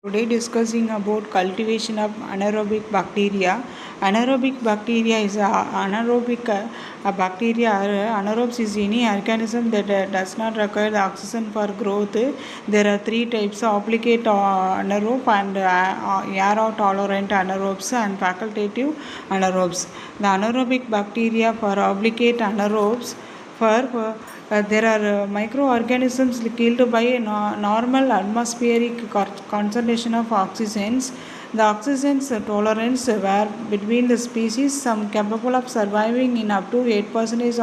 Today discussing about cultivation of anaerobic bacteria. Anaerobic bacteria is a bacteria. Anaerobes is any organism that does not require the oxygen for growth. There are three types: obligate anaerobe and aero-tolerant anaerobes and facultative anaerobes. The anaerobic bacteria for obligate anaerobes there are microorganisms killed by a normal atmospheric concentration of oxygens. The oxygen's tolerance were between the species, some capable of surviving in up to 8%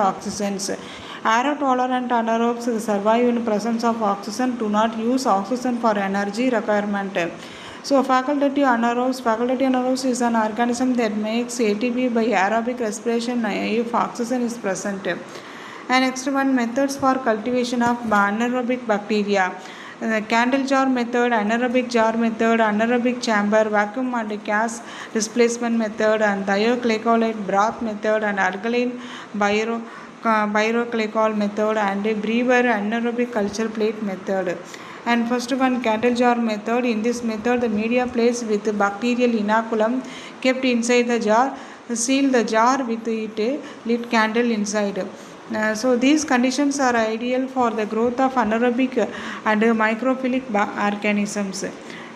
oxygens. Aero-tolerant anaerobes survive in presence of oxygen, do not use oxygen for energy requirement. So facultative anaerobes is an organism that makes ATP by aerobic respiration if oxygen is present. And next one, methods for cultivation of anaerobic bacteria. Candle jar method, anaerobic jar method, anaerobic chamber, vacuum and gas displacement method, and thioglycollate broth method, and alkaline pyroglycol method, and brewer anaerobic culture plate method. And first one, candle jar method. In this method, the media placed with bacterial inoculum kept inside the jar, seal the jar with it, lit candle inside. So these conditions are ideal for the growth of anaerobic and microphilic organisms.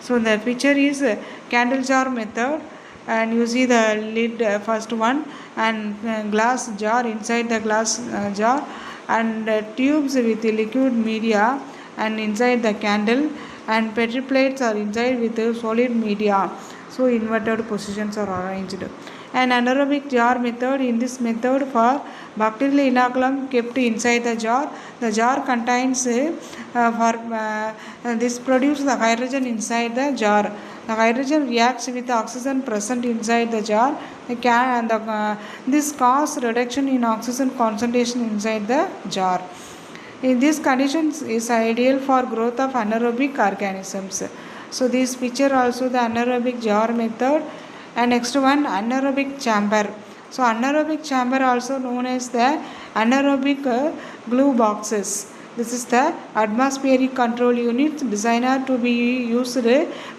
So the picture is candle jar method, and you see the lid first one, and glass jar, inside the glass jar, and tubes with liquid media and inside the candle, and petri plates are inside with solid media. So inverted positions are arranged. An anaerobic jar method. In this method, for bacterial inoculum kept inside the jar contains this produces the hydrogen inside the jar. The hydrogen reacts with the oxygen present inside the jar. This causes reduction in oxygen concentration inside the jar. In these conditions is ideal for growth of anaerobic organisms. So this picture also the anaerobic jar method. And next one, anaerobic chamber. So anaerobic chamber also known as the anaerobic glue boxes. This is the atmospheric control unit designed to be used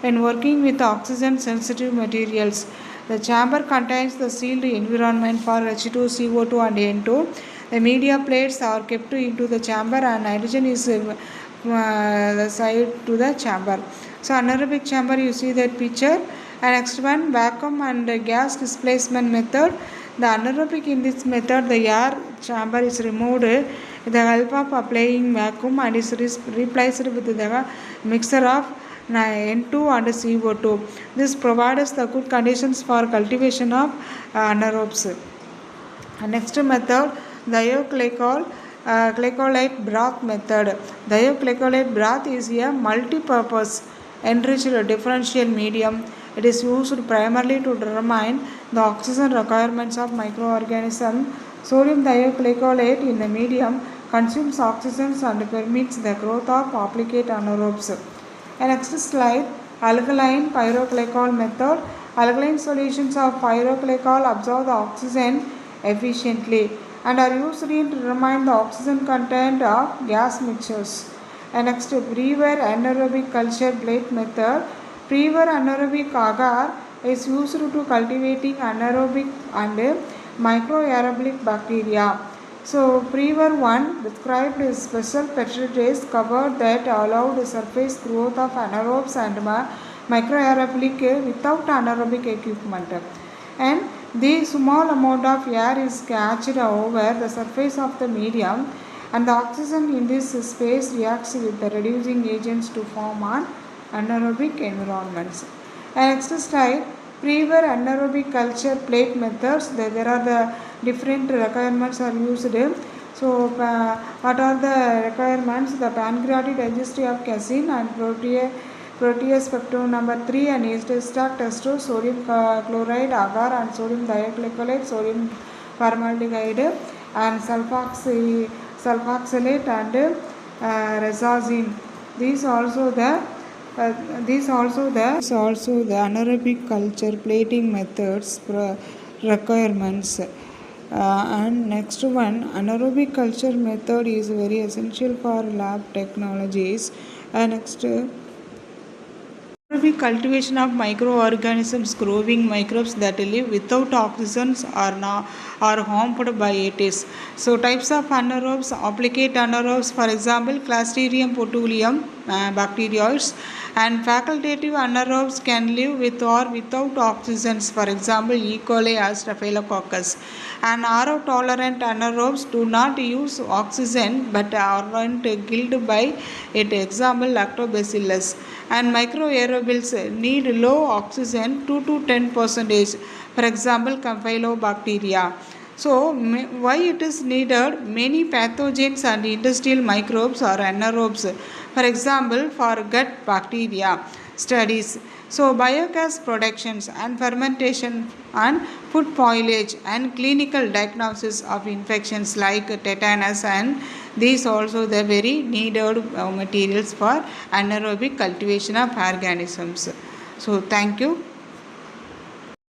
when working with oxygen sensitive materials. The chamber contains the sealed environment for H2, CO2 and N2. The media plates are kept into the chamber and nitrogen is the side to the chamber. So anaerobic chamber, you see that picture. And next one, vacuum and gas displacement method. The anaerobic in this method, the air chamber is removed with the help of applying vacuum and is replaced with the mixture of N2 and CO2. This provides the good conditions for cultivation of anaerobes. Next method, Thioglycollate broth method. Thioglycollate broth is a multi-purpose enriched differential medium. It is used primarily to determine the oxygen requirements of microorganisms. Sodium thioglycolate in the medium consumes oxygen and permits the growth of obligate anaerobes. And next slide, alkaline pyroglycol method. Alkaline solutions of pyroglycol absorb the oxygen efficiently and are used to determine the oxygen content of gas mixtures. And next, brewer anaerobic culture plate method. Brewer anaerobic agar is used to cultivating anaerobic and microaerobic bacteria. So, brewer 1 described a special petri trays covered that allowed surface growth of anaerobes and microaerobic without anaerobic equipment. And the small amount of air is catched over the surface of the medium, and the oxygen in this space reacts with the reducing agents to form an anaerobic environments. And next slide, brewer anaerobic culture plate methods. There are the different requirements are used. So what are the requirements? The pancreatic registry of casein and protease spectrum number 3 and yeast extract testo, sodium chloride, agar and sodium thioglycolate, sodium formaldehyde and sulfoxylate and resazine. These also the anaerobic culture plating methods requirements. And next one, anaerobic culture method is very essential for lab technologies. Next Anaerobic cultivation of microorganisms growing microbes that live without oxygens are harmed by it. So types of anaerobes, applicate anaerobes, for example Clostridium botulinum bacterioids, and facultative anaerobes can live with or without oxygens, for example E. coli as Staphylococcus. And RO tolerant anaerobes do not use oxygen but aren't killed by it, example lactobacillus. And microaerobials need low oxygen 2 to 10%, for example Campylobacteria. So, why it is needed? Many pathogens and industrial microbes are anaerobes. For example, for gut bacteria studies. So, biogas productions and fermentation and food spoilage and clinical diagnosis of infections like tetanus, and these also the very needed materials for anaerobic cultivation of organisms. So, thank you.